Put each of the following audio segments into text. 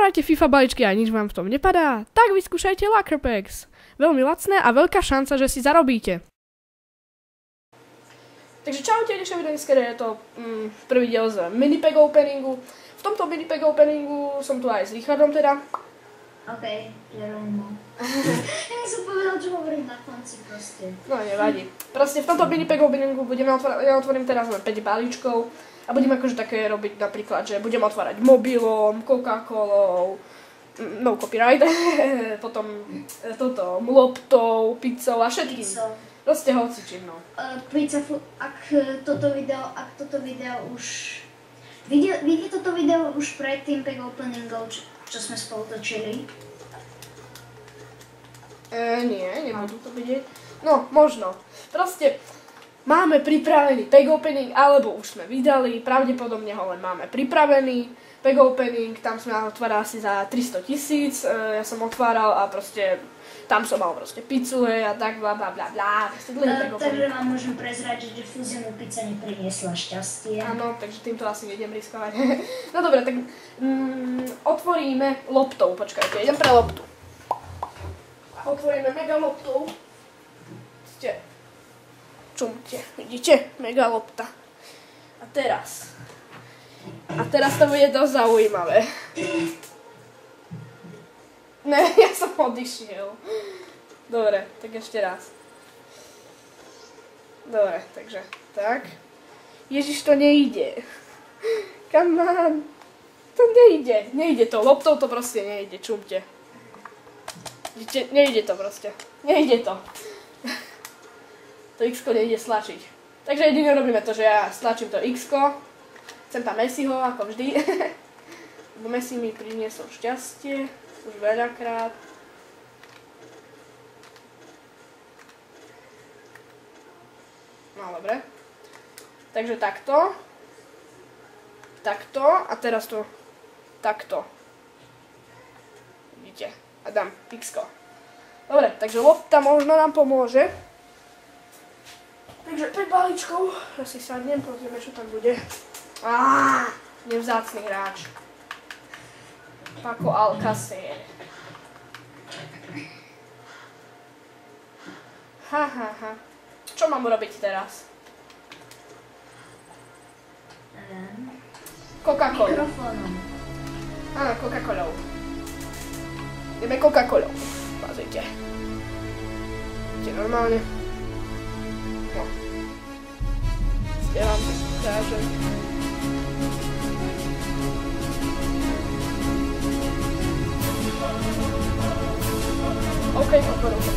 Neotvárajte FIFA balíčky a nič vám v tom nepadá? Tak vyskúšajte Locker Packs. Veľmi lacné a veľká šanca, že si zarobíte. Takže čaute, dnešné video je to prvý diel z minipack openingu. V tomto minipack openingu som tu aj s Richardom teda. OK, je rovno. Ja som povedal, že hovorím na konci proste. No nevadí. Proste v tomto minipack openingu ja otvorím teraz len 5 balíčkov. A budem akože také robiť napríklad, že budem otvárať mobilom, Coca-Colou, no copyright, potom loptou, pizzou a všetkým. Proste hocičím, no. Pizza, ak toto video už... Vidíte toto video už pred tým pack openingom, čo sme spolu točili? Nie, nebudú to vidieť. No, možno. Proste... Máme pripravený pack opening, alebo už sme vydali, pravdepodobne ho len máme pripravený. Pack opening, tam sme otvárali asi za 300 000, ja som otváral a proste, tam som mal proste pizzu a tak bla bla bla bla. Takže vám môžem prezrať, že fúziónna pizza nepriniesla šťastie. Áno, takže týmto asi nejdem riskovať. No dobre, tak otvoríme loptou, počkajte, idem pre loptu. Otvoríme mega loptou. Čumte, vidíte? Mega lopta. A teraz to bude dosť zaujímavé. Ne, ja som odišiel. Dobre, tak ešte raz. Dobre, takže tak. Ježiš, to nejde. Come on. To nejde. Nejde to. Loptou to proste nejde, čumte. Vidíte, nejde to proste. Nejde to. To X-ko nejde stlačiť. Takže jedine robíme to, že ja stlačím to X-ko. Chcem tam Messiho, ako vždy. Lebo Messi mi priniesol šťastie. Už veľakrát. No, dobre. Takže takto. Takto. A teraz to takto. Vidíte. A dám X-ko. Dobre, takže lopta možno nám pomôže. Takže 5 balíčkov, ja si sadnem, pozrieme, čo tam bude. Nevzácny hráč. Paco Alcácer. Čo mám urobiť teraz? Coca-Colou. Mikrofónom. Áno, Coca-Colou. Ideme Coca-Colou. Pozrite. Idete normálne. No. Ja vám to ukážem. OK, otvoril to.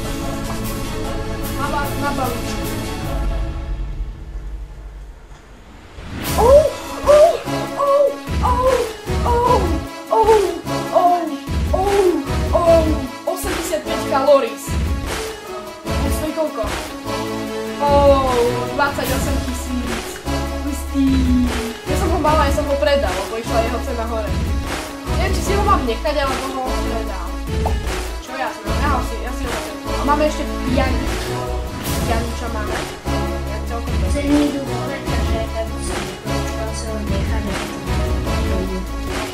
Na balíčku. Oh, 85 kalórií. Nestojí koľko? 28 000. Listý. Ja som ho mala, ja som ho predal, lebo išla jeho cena hore. Neviem, či si ho mám nechať, ale ho predal. Čo ja som? Ja si ho predal. A máme ešte pianičku. Pianiča máme. Ja celkom to. Ceny idú dole, takže tak musím počkať sa ho nechať.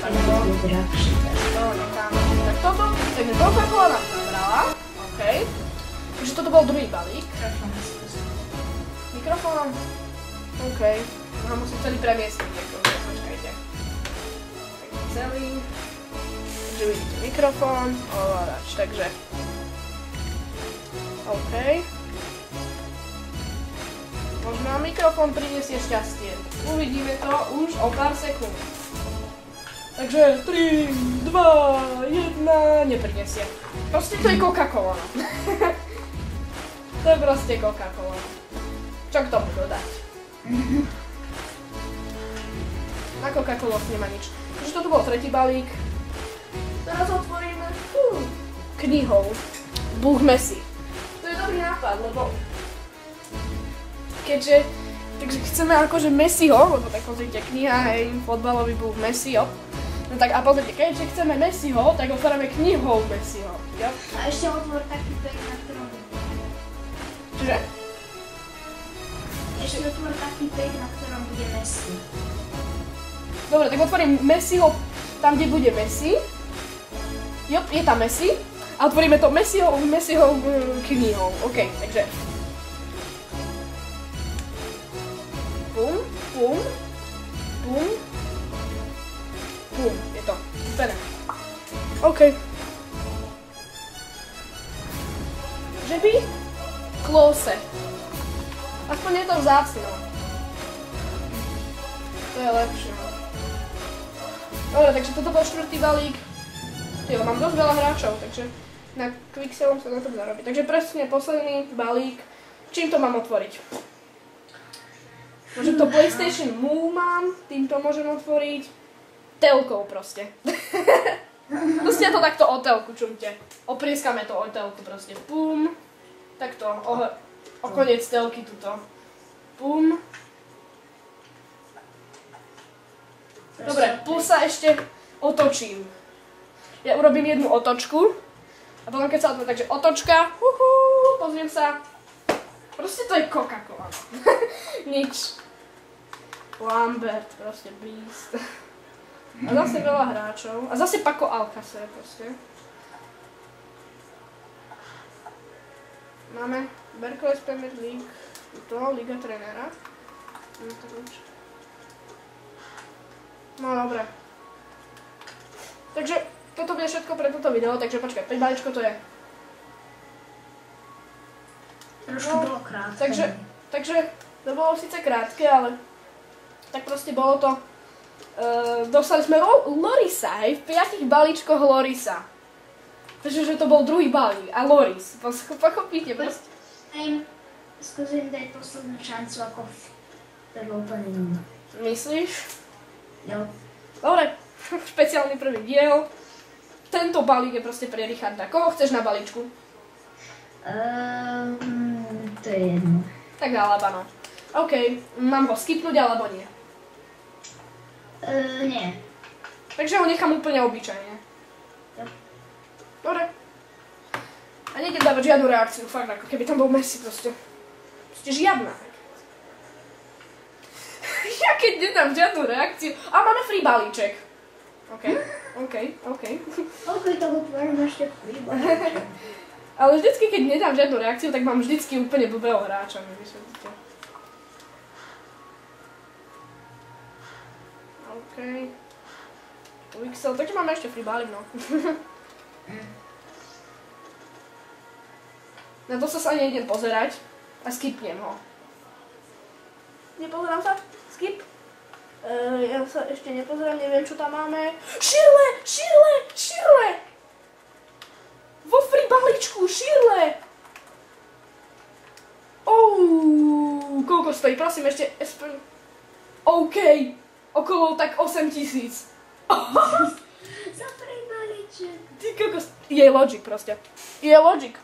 To bude drahšie. To necháme. Tak toto, takže Coca-Cola nám nabrala. OK. Takže toto bol druhý balík. Mikrofón. OK. No musím celý premiestniť. Počkajte. Tak celý. Takže vidíte mikrofón. Ovládač. Takže. OK. Možno nám mikrofón prinesie šťastie. Uvidíme to už o pár sekúnd. Takže 3, 2, 1, neprinesie. Proste to je Coca-Cola. To je proste Coca-Cola. Čo k tomu dodať? Na Coca-Cola nemá nič. Takže toto bol tretí balík. Teraz otvoríme knihou Búh Messi. To je dobrý nápad, lebo keďže takže chceme akože Messiho, lebo tak pozrite, kniha, hej, fotbalový Búh Messiho. No tak a pozrite, keďže chceme Messiho, tak otvárame knihou Messiho. Jo? A ešte otvor taký pack, na ktorom bude. Čiže? Ešte otvor taký pack, na ktorom bude Messi. Dobre, tak otvorím Messiho tam, kde bude Messi. Jo, je tam Messi. A otvoríme to Messiho knihou. OK, takže. Pum, pum, pum, pum. Je to. Super. OK. Že by? Close. Aspoň je to vzácne. To je lepšie. Dobre, takže toto bol 4. balík. Jo, mám dosť veľa hráčov, takže na Quickselom sa na to dá robiť. Takže presne posledný balík. Čím to mám otvoriť? Môžem to PlayStation Move mám, týmto môžem otvoriť. Telkou proste. Proste to takto o telku, čumte. Oprieskame to o telku proste. Pum. Takto, o koniec telky tuto. Pum. Dobre, plus sa ešte otočím. Ja urobím jednu otočku. A potom keď sa otvorí, takže otočka. Pozriem sa. Proste to je Coca-Cola. Nič. Lambert, proste beast. A zase veľa hráčov. A zase Paco Alcácer proste. Máme Berkeley Premier League. To Liga trenéra. No dobre. Takže toto bude všetko pre toto video, takže počkaj, 5 balíčkov to je. Trošku bolo krátke. Takže to bolo síce krátke, ale tak proste bolo to. Dostali sme Lorisa, hej, v 5 balíčkoch Lorisa. Takže to bol druhý balík a Loris, pochopíte proste. Skúsim dať poslednú šancu ako v prvom openingu. Myslíš? Jo. Dobre, špeciálny prvý diel. Tento balík je proste pre Richarda. Koho chceš na balíčku? To je jedno. Tak Alabano. OK, mám ho skipnúť alebo nie? Nie. Takže ho nechám úplne obyčajne. Jo. Dobre. A nejdem dávať žiadnu reakciu, fakt ako keby tam bol Messi proste. Proste žiadna. Ja keď nedám žiadnu reakciu. A máme free balíček. OK. OK, to otvorím ešte free balíček. Ale vždycky, keď nedám žiadnu reakciu, tak mám vždycky úplne blbého hráča, mi vysvetlíte. OK. Wixel, takže máme ešte free balík, no. Na to sa ani nejdem pozerať a skipnem ho. Nepozerám sa? Skip? Ja sa ešte nepozerám, neviem čo tam máme. Širle! Vo free balíčku, Širle! Koľko stojí? Prosím, ešte... OK, okolo tak 8 000. Za free balíček. Ty kokos... Je logic proste. Je logic.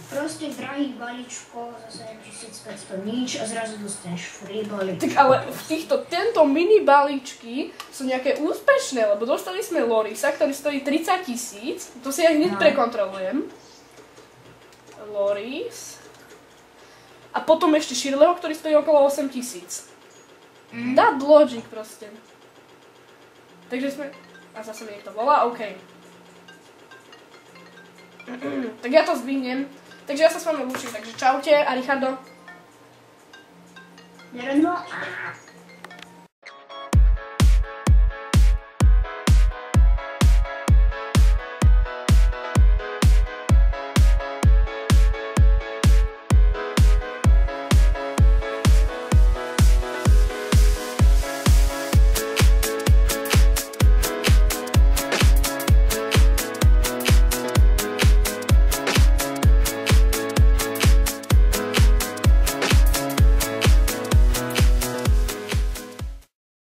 Proste drahý balíčko za 7500 nič a zrazu dostaneš free balíčko. Tak ale tento mini balíčky sú nejaké úspešné, lebo dostali sme Lorisa, ktorý stojí 30 000. To si ja hneď prekontrolujem. Loris. A potom ešte Širleho, ktorý stojí okolo 8 000. That logic proste. Takže sme... A zase mi niekto volá, OK. Tak ja to zdvihnem. Takže ja sa s vami lúčim, takže čaute a Richardo. Nerozmo?